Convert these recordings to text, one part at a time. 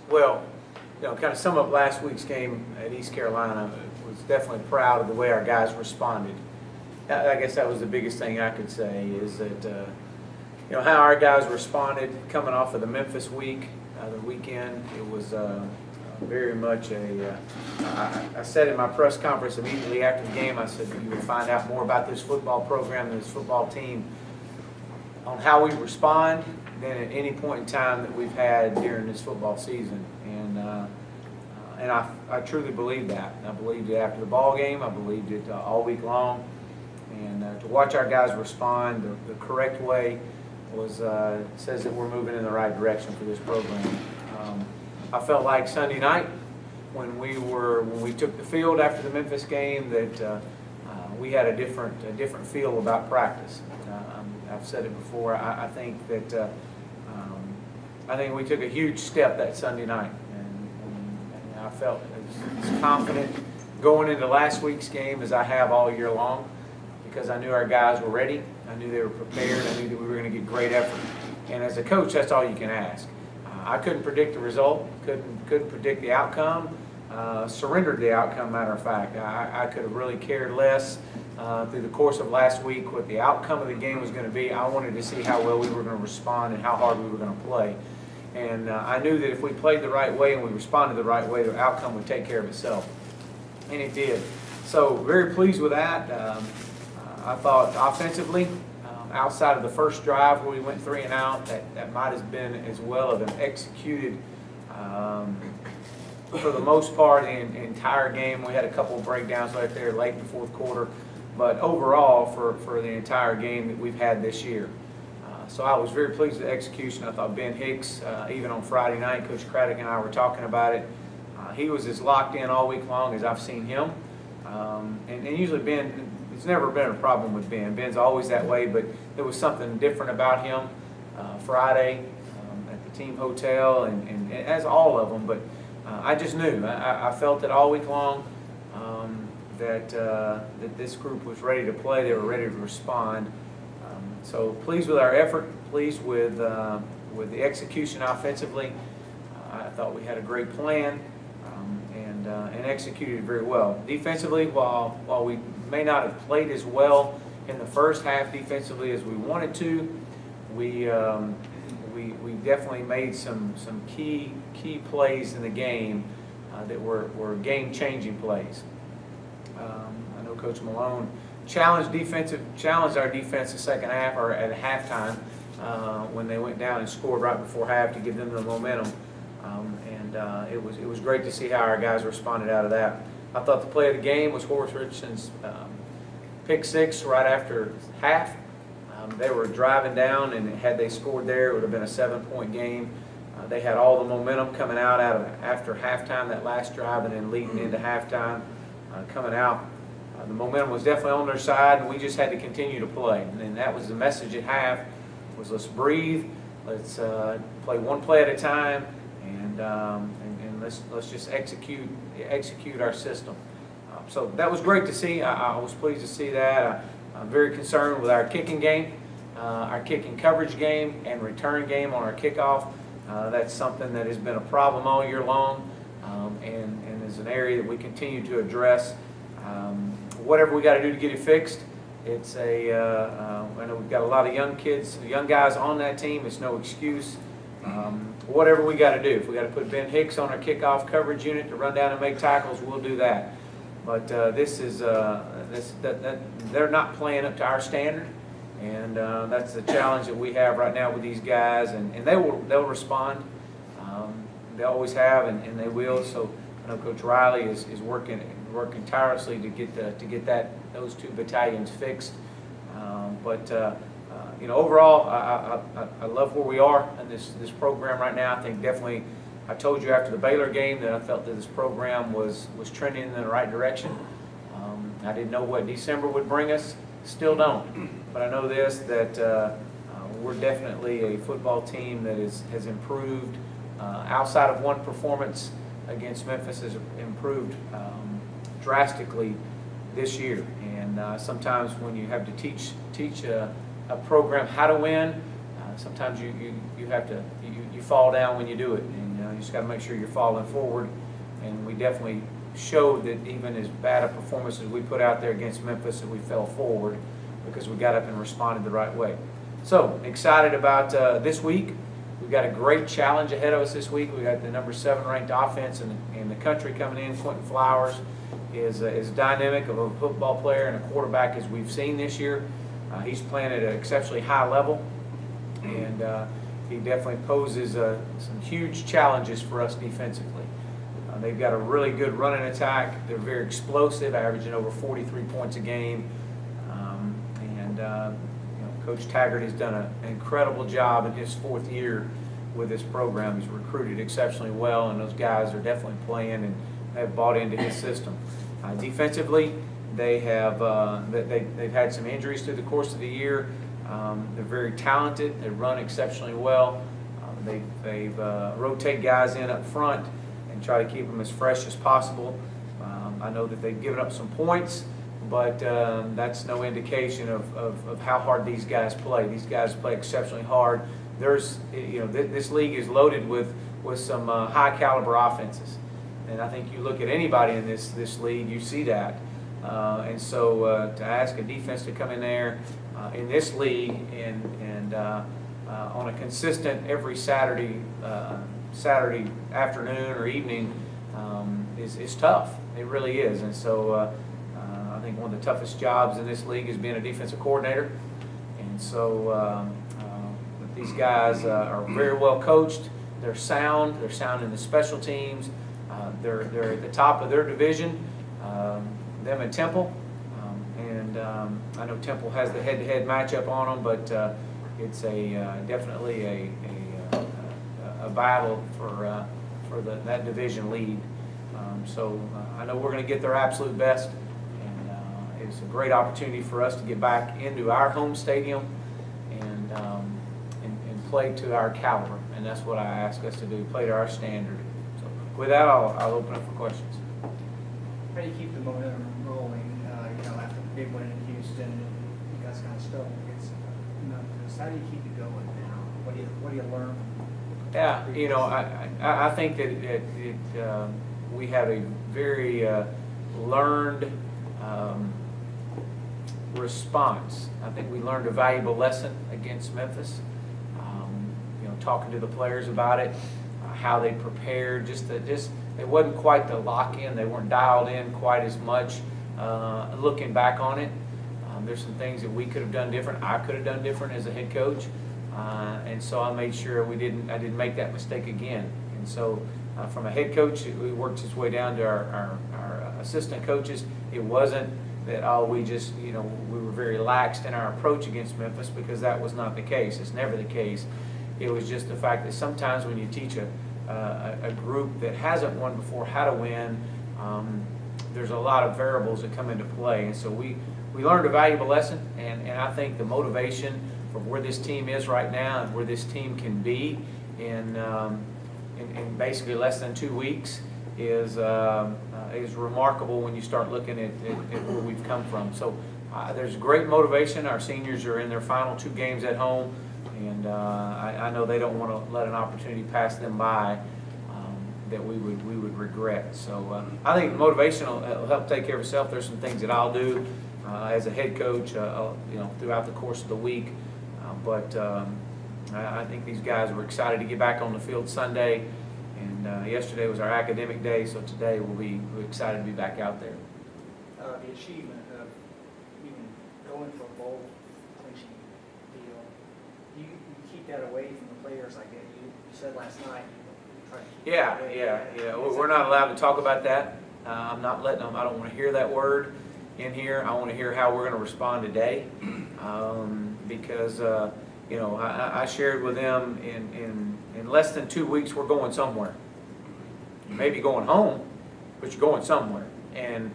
Well, kind of sum up last week's game at East Carolina, was definitely proud of the way our guys responded. I guess that was the biggest thing I could say is that, how our guys responded coming off of the Memphis week, the weekend. It was very much I said in my press conference immediately after the game, I said you will find out more about this football program and this football team on how we respond than at any point in time that we've had during this football season. And I truly believe that. I believed it after the ball game. I believed it all week long. And to watch our guys respond the correct way says that we're moving in the right direction for this program. I felt like Sunday night when we took the field after the Memphis game that we had a different feel about practice. I've said it before. I think that I think we took a huge step that Sunday night, and I felt as confident going into last week's game as I have all year long, because I knew our guys were ready. I knew they were prepared. I knew that we were going to get great effort. And as a coach, that's all you can ask. I couldn't predict the result. Couldn't predict the outcome. Surrendered the outcome, matter of fact. I could have really cared less through the course of last week what the outcome of the game was going to be. I wanted to see how well we were going to respond and how hard we were going to play. And I knew that if we played the right way and we responded the right way, the outcome would take care of itself. And it did. So very pleased with that. I thought offensively, outside of the first drive where we went 3 and out, that might have been as well of an executed, for the most part, the entire game. We had a couple of breakdowns right there late in the fourth quarter, but overall for the entire game that we've had this year. So I was very pleased with the execution. I thought Ben Hicks, even on Friday night, Coach Craddock and I were talking about it. He was as locked in all week long as I've seen him. And usually Ben, it's never been a problem with Ben. Ben's always that way, but there was something different about him Friday at the team hotel, and as all of them. But I just knew, I felt it all week long that this group was ready to play. They were ready to respond. So pleased with our effort, pleased with the execution offensively. I thought we had a great plan and executed very well. Defensively, while we may not have played as well in the first half defensively as we wanted to, we definitely made some key plays in the game that were game-changing plays. I know Coach Malone challenged our defense the second half, or at halftime, when they went down and scored right before half to give them the momentum. It was great to see how our guys responded out of that. I thought the play of the game was Horace Richardson's pick 6 right after half. They were driving down, and had they scored there, it would have been a 7-point game. They had all the momentum coming out of after halftime, that last drive, and then leading into halftime, coming out. The momentum was definitely on their side, and we just had to continue to play. And that was the message at half, was let's breathe, let's play one play at a time, and let's just execute our system. So that was great to see. I was pleased to see that. I'm very concerned with our kicking game, our kicking coverage game, and return game on our kickoff. That's something that has been a problem all year long, and is an area that we continue to address. Whatever we got to do to get it fixed, it's I know we've got a lot of young kids, young guys on that team. It's no excuse. Whatever we got to do, if we got to put Ben Hicks on our kickoff coverage unit to run down and make tackles, we'll do that. But they're not playing up to our standard, and that's the challenge that we have right now with these guys. And they'll respond. They always have, and they will. So I know Coach Riley is working tirelessly to get those 2 battalions fixed. Overall, I love where we are in this program right now. I think definitely, I told you after the Baylor game that I felt that this program was trending in the right direction. I didn't know what December would bring us, still don't. But I know this, that we're definitely a football team that has improved. Outside of one performance against Memphis, has improved drastically this year. And sometimes when you have to teach a program how to win, sometimes you have to fall down when you do it. And you just got to make sure you're falling forward. And we definitely showed that even as bad a performance as we put out there against Memphis, that we fell forward because we got up and responded the right way. So excited about this week. We've got a great challenge ahead of us this week. We've got the number 7 ranked offense in the country coming in. Quentin Flowers is as dynamic of a football player and a quarterback as we've seen this year. He's playing at an exceptionally high level, and he definitely poses some huge challenges for us defensively. They've got a really good running attack. They're very explosive, averaging over 43 points a game. Coach Taggart has done an incredible job in his 4th year with this program. He's recruited exceptionally well, and those guys are definitely playing and have bought into his system. Defensively, they've had some injuries through the course of the year. They're very talented. They run exceptionally well. They rotate guys in up front and try to keep them as fresh as possible. I know that they've given up some points, but that's no indication of how hard these guys play. These guys play exceptionally hard. This league is loaded with some high caliber offenses, and I think you look at anybody in this league, you see that. And so to ask a defense to come in there in this league and on a consistent every Saturday afternoon or evening is tough. It really is. And so I think one of the toughest jobs in this league is being a defensive coordinator. And so these guys are very well coached. They're sound. They're sound in the special teams. They're at the top of their division. Them and Temple. I know Temple has the head-to-head matchup on them, but it's definitely a battle for that division lead. So I know we're going to get their absolute best, and it's a great opportunity for us to get back into our home stadium and play to our caliber, and that's what I ask us to do, play to our standard. So with that, I'll open up for questions. How do you keep the momentum rolling? After the big win in Houston, you guys kind of struggled against Memphis. How do you keep it going now? What do you learn? Yeah, I think that we have a very learned response. I think we learned a valuable lesson against Memphis. Talking to the players about it, how they prepared. It wasn't quite the lock-in. They weren't dialed in quite as much. Looking back on it, there's some things that we could have done different. I could have done different as a head coach, and so I made sure I didn't make that mistake again. And so, from a head coach, we worked its way down to our assistant coaches. It wasn't that we were very laxed in our approach against Memphis, because that was not the case. It's never the case. It was just the fact that sometimes when you teach a group that hasn't won before how to win, there's a lot of variables that come into play. And so we learned a valuable lesson, and I think the motivation for where this team is right now and where this team can be in basically less than 2 weeks is remarkable when you start looking at where we've come from. So there's great motivation. Our seniors are in their final 2 games at home, and I know they don't want to let an opportunity pass them by that we would regret. So I think motivation will help take care of itself. There's some things that I'll do as a head coach, throughout the course of the week. But I think these guys were excited to get back on the field Sunday, and yesterday was our academic day, so today we're excited to be back out there. The achievement of even going for a bowl clinching deal, you keep that away from the players like that. You said last night. Yeah. We're not allowed to talk about that. I'm not letting them. I don't want to hear that word in here. I want to hear how we're going to respond today, because I shared with them in less than 2 weeks we're going somewhere. You may be going home, but you're going somewhere, and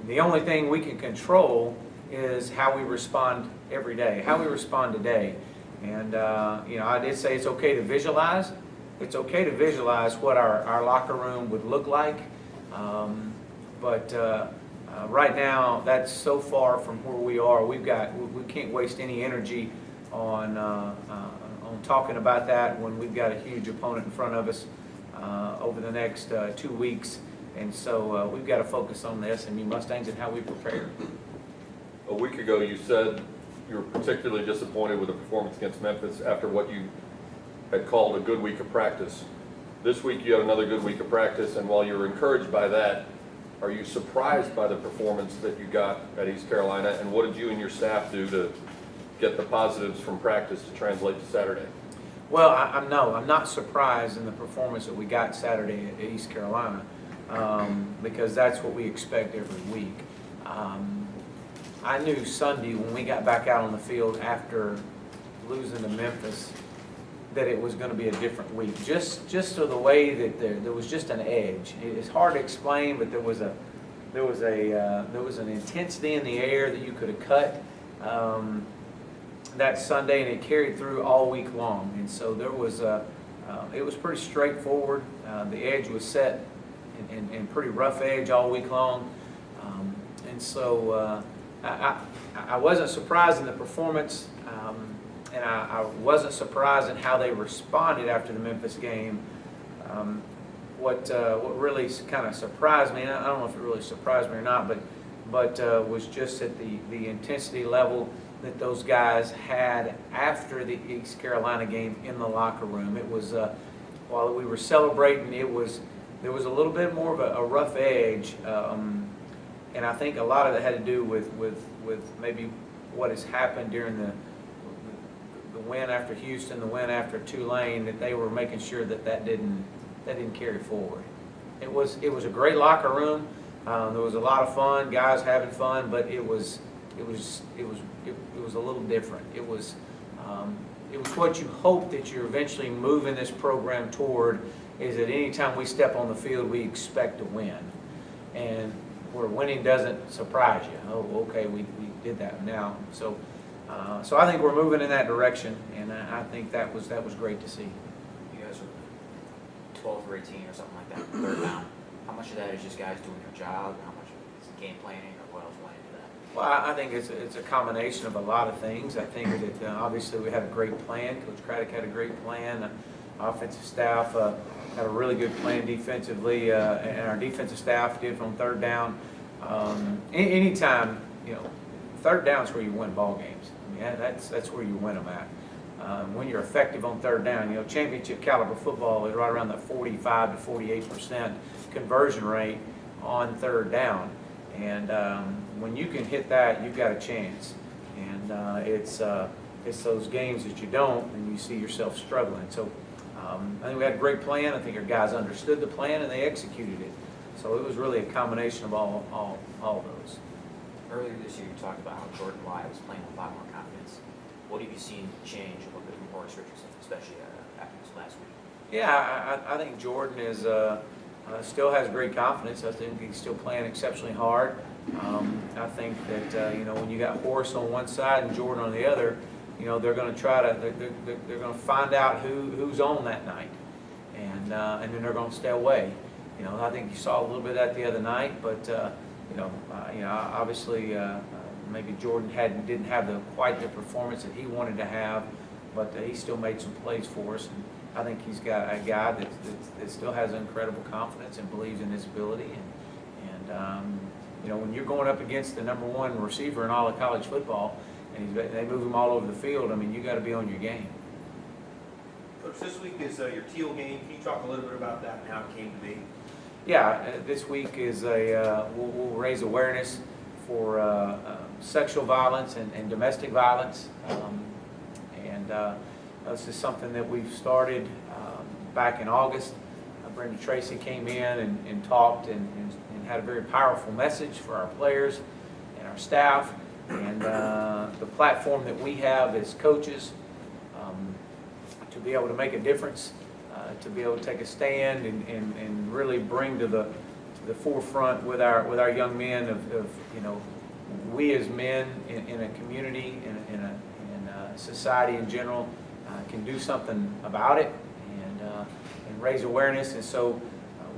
the only thing we can control is how we respond every day, how we respond today. And I did say it's okay to visualize. It's okay to visualize what our locker room would look like, but right now that's so far from where we are. We can't waste any energy on on talking about that when we've got a huge opponent in front of us over the next 2 weeks. And so we've got to focus on the SMU Mustangs and how we prepare. A week ago, you said you were particularly disappointed with the performance against Memphis after what you had called a good week of practice. This week, you had another good week of practice, and while you're encouraged by that, are you surprised by the performance that you got at East Carolina, and what did you and your staff do to get the positives from practice to translate to Saturday? Well, I'm not surprised in the performance that we got Saturday at East Carolina, because that's what we expect every week. I knew Sunday when we got back out on the field after losing to Memphis that it was going to be a different week. Just so the way that there was just an edge. It's hard to explain, but there was an intensity in the air that you could have cut that Sunday, and it carried through all week long. And so there was it was pretty straightforward. The edge was set and pretty rough edge all week long, and so I wasn't surprised in the performance. And I wasn't surprised in how they responded after the Memphis game. What really kind of surprised me, and I don't know if it really surprised me or not, but was just at the intensity level that those guys had after the East Carolina game in the locker room. It was, while we were celebrating, there was a little bit more of a rough edge, and I think a lot of it had to do with maybe what has happened during the win after Houston, the win after Tulane, that they were making sure that didn't carry forward. It was a great locker room. There was a lot of fun, guys having fun, but it was a little different. It was what you hope that you're eventually moving this program toward, is that anytime we step on the field, we expect to win, and where winning doesn't surprise you. Oh, okay, we did that now. So I think we're moving in that direction, and I think that was great to see. You guys are 12 or 18 or something like that, third down. How much of that is just guys doing their job? How much is game planning, or what else went into that? Well, I think it's a combination of a lot of things. I think that obviously we had a great plan. Coach Craddock had a great plan. Offensive staff had a really good plan defensively, and our defensive staff did on third down. Anytime, third down is where you win ball games. I mean, that's where you win them at. When you're effective on third down, championship caliber football is right around that 45 to 48% conversion rate on third down, and when you can hit that, you've got a chance. And it's those games that you don't, and you see yourself struggling. So I think we had a great plan. I think our guys understood the plan and they executed it. So it was really a combination of all those. Earlier this year, you talked about how Jordan Wyatt was playing with a lot more confidence. What have you seen change a little bit from Horace Richardson, especially after this last week? Yeah, I think Jordan is still has great confidence. I think he's still playing exceptionally hard. I think that when you got Horace on one side and Jordan on the other, they're going to try to they're going to find out who's on that night, and then they're going to stay away. I think you saw a little bit of that the other night, but obviously maybe Jordan didn't have quite the performance that he wanted to have, but he still made some plays for us. And I think he's got a guy that still has incredible confidence and believes in his ability. And when you're going up against the #1 receiver in all of college football, and they move him all over the field, I mean, you got to be on your game. Coach, this week is your teal game. Can you talk a little bit about that and how it came to be? Yeah, this week is we'll raise awareness for sexual violence and domestic violence, and this is something that we've started back in August. Brenda Tracy came in and talked and had a very powerful message for our players and our staff, and the platform that we have as coaches to be able to make a difference, to be able to take a stand and really bring to the forefront with our young men of we as men in a community, in a society in general, can do something about it and raise awareness. And so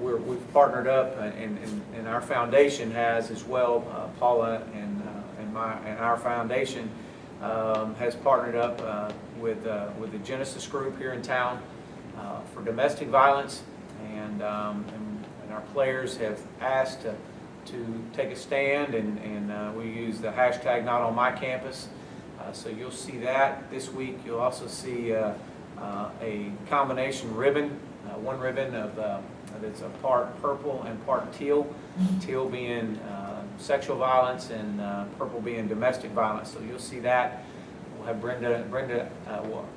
we've partnered up, and our foundation has as well, Paula and our foundation has partnered up with the Genesis Group here in town for domestic violence, and our players have asked to take a stand, and we use the hashtag Not On My Campus. So you'll see that this week. You'll also see a combination ribbon, one ribbon that's a part purple and part teal. Teal being sexual violence and purple being domestic violence. So you'll see that. We'll have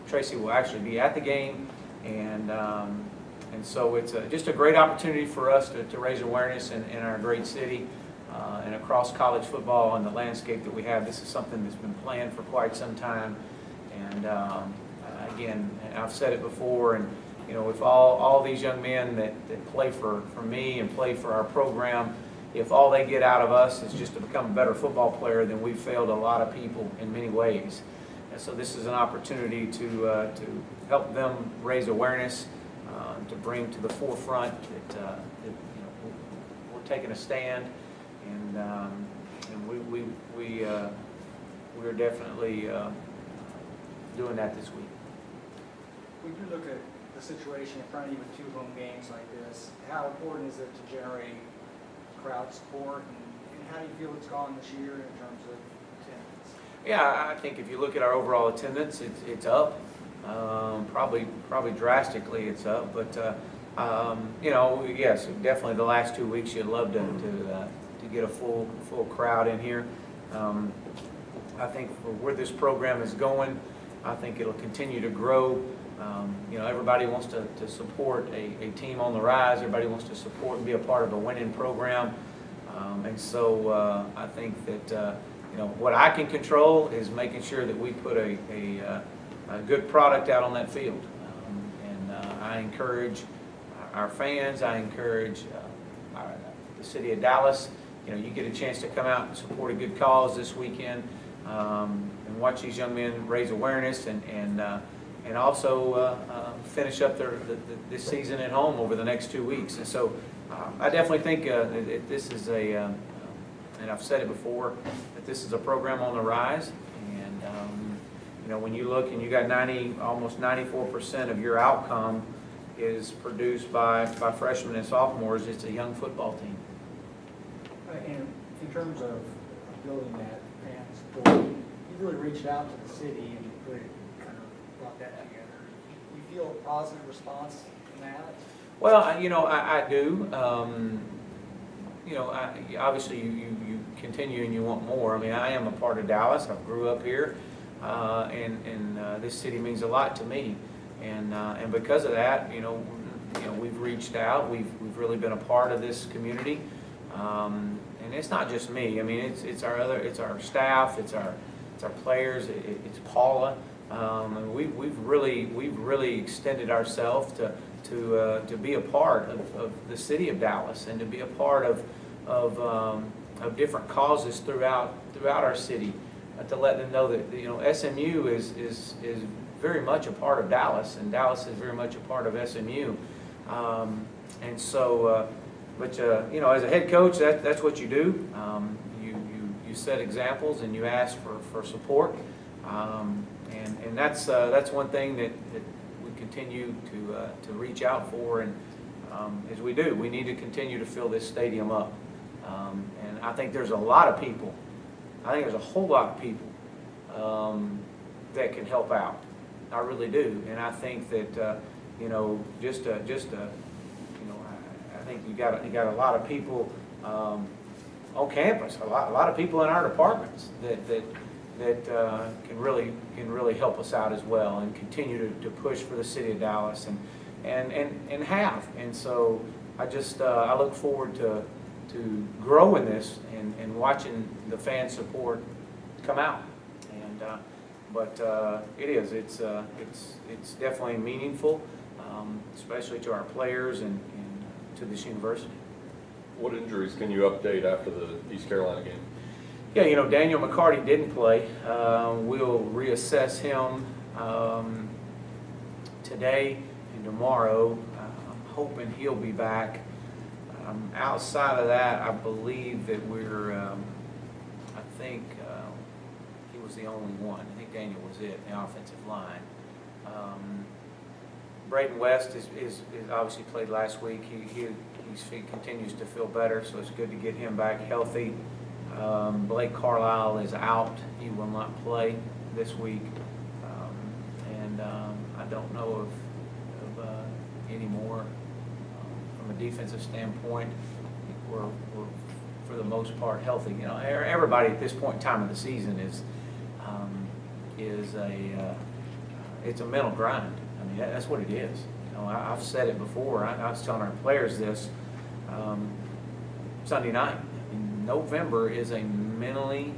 Tracy will actually be at the game, and so it's just a great opportunity for us to raise awareness in our great city and across college football and the landscape that we have. This is something that's been planned for quite some time, and again, I've said it before, and you know, if all these young men that play for me and play for our program, if all they get out of us is just to become a better football player, then we've failed a lot of people in many ways. And so this is an opportunity to help them raise awareness, to bring to the forefront that you know, we're taking a stand, and we're definitely doing that this week. When you look at the situation in front of you with 2 home games like this, how important is it to generate crowd support, and how do you feel it's gone this year in terms of attendance? Yeah, I think if you look at our overall attendance, it's up. Probably drastically it's up, but you know, yes, definitely the last 2 weeks you'd love to get a full crowd in here. I think for where this program is going, I think it'll continue to grow. You know, everybody wants to support a team on the rise. Everybody wants to support and be a part of a winning program. And so I think that you know, what I can control is making sure that we put a good product out on that field. And I encourage our fans. I encourage the city of Dallas. You know, you get a chance to come out and support a good cause this weekend, and watch these young men raise awareness, and also finish up this season at home over the next 2 weeks. And so I definitely think that this is and I've said it before, that this is a program on the rise. And you know, when you look and you got almost 94% of your outcome is produced by freshmen and sophomores, it's a young football team. And in terms of building that fan support, you really reached out to the city and really kind of brought that together. You feel a positive response from that? Well, you know, I do. You know, obviously you continue and you want more. I mean, I am a part of Dallas. I grew up here, and this city means a lot to me. And because of that, you know, we've reached out. We've really been a part of this community. And it's not just me. I mean, it's our staff, it's our players, it's Paula. We've really extended ourselves to be a part of the city of Dallas, and to be a part of different causes throughout our city, to let them know that, you know, SMU is very much a part of Dallas, and Dallas is very much a part of SMU. And so, but you know, as a head coach, that's what you do. You set examples and you ask for support, and that's one thing that we continue to reach out for, and as we do, we need to continue to fill this stadium up. And I think there's a lot of people. I think there's a whole lot of people that can help out. I really do, and I think that you know, just you know, I think you got a lot of people on campus, a lot of people in our departments that can really help us out as well, and continue to push for the city of Dallas, and have. And so I look forward to growing this and watching the fan support come out. And but it's definitely meaningful, especially to our players and to this university. What injuries can you update after the East Carolina game? Yeah, you know, Daniel McCarty didn't play. We'll reassess him today and tomorrow. I'm hoping he'll be back. Outside of that, I believe that we're, I think he was the only one. I think Daniel was it, the offensive line. Braden West is obviously played last week. He continues to feel better, so it's good to get him back healthy. Blake Carlisle is out. He will not play this week. I don't know of any more. From a defensive standpoint, we're for the most part healthy. You know, everybody at this point in time of the season it's a mental grind. I mean, that's what it is. You know, I've said it before. I was telling our players this Sunday night. I mean, November is a mentally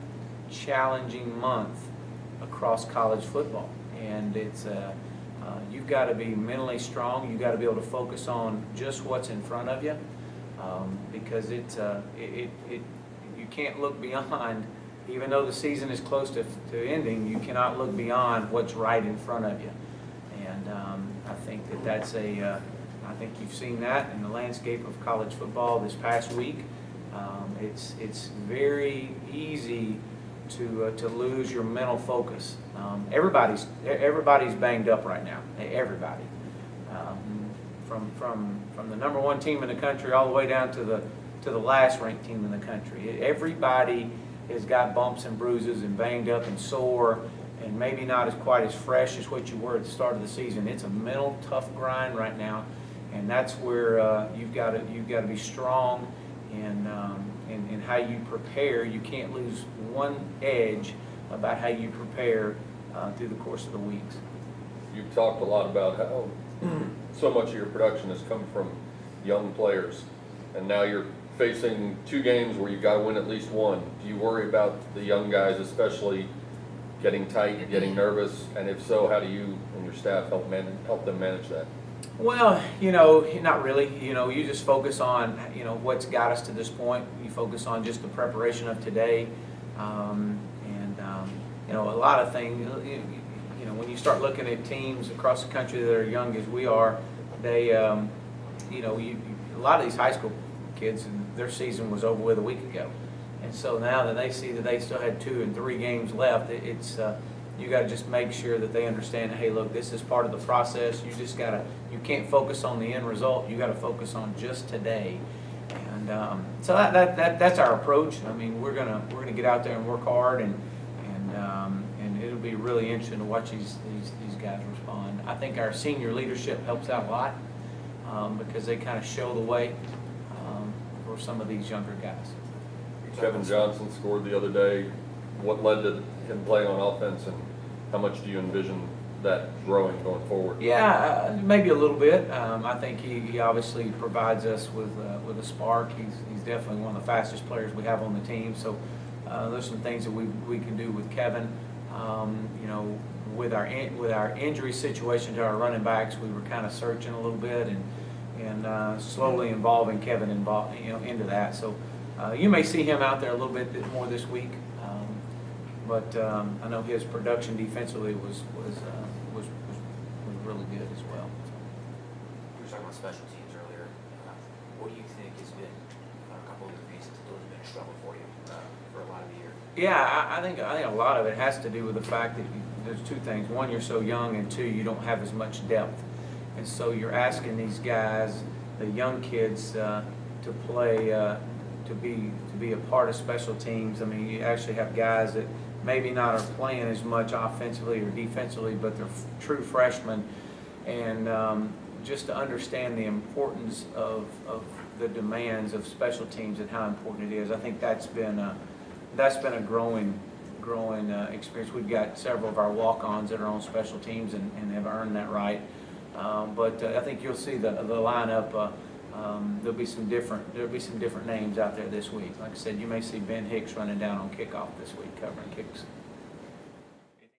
challenging month across college football, and it's you've got to be mentally strong. You've got to be able to focus on just what's in front of you, because you can't look beyond. Even though the season is close to ending, you cannot look beyond what's right in front of you. And I think that's I think you've seen that in the landscape of college football this past week. It's very easy to lose your mental focus. Everybody's banged up right now. Everybody, from the number one team in the country all the way down to the last ranked team in the country. Everybody has got bumps and bruises and banged up and sore, and maybe not as quite as fresh as what you were at the start of the season. It's a mental tough grind right now, and that's where you've got to be strong in how you prepare. You can't lose one edge about how you prepare through the course of the weeks. You've talked a lot about how so much of your production has come from young players, and now you're facing 2 games where you've got to win at least one. Do you worry about the young guys especially getting tight, getting nervous, and if so, how do you and your staff help them manage that? Well, you know, not really. You know, you just focus on, you know, what's got us to this point. You focus on just the preparation of today, you know, a lot of things. You know, when you start looking at teams across the country that are young as we are, they, you know, a lot of these high school kids, and their season was over with a week ago, and so now that they see that they still had 2 and 3 games left, it's you got to just make sure that they understand, hey, look, this is part of the process. You can't focus on the end result. You got to focus on just today, and so that's our approach. I mean, we're gonna get out there and work hard, and it'll be really interesting to watch these guys respond. I think our senior leadership helps out a lot because they kind of show the way for some of these younger guys. Kevin Johnson scored the other day. What led to him playing on offense, and how much do you envision that growing going forward? Yeah, maybe a little bit. I think he obviously provides us with a spark. He's definitely one of the fastest players we have on the team. So there's some things that we can do with Kevin. You know, with our injury situation to our running backs, we were kind of searching a little bit and slowly involving Kevin into that. So you may see him out there a little bit more this week. But I know his production defensively was really good as well. We were talking about special teams earlier. What do you think has been a couple of the reasons that those have been a struggle for you for a lot of the year? Yeah, I think a lot of it has to do with the fact that there's 2 things. One, you're so young, and 2, you don't have as much depth. And so you're asking these guys, the young kids, to play, to be a part of special teams. I mean, you actually have guys that maybe not are playing as much offensively or defensively, but they're true freshmen. And just to understand the importance of the demands of special teams and how important it is, I think that's been a growing experience. We've got several of our walk-ons that are on special teams and have earned that right. But I think you'll see the lineup. There'll be some different names out there this week. Like I said, you may see Ben Hicks running down on kickoff this week, covering kicks.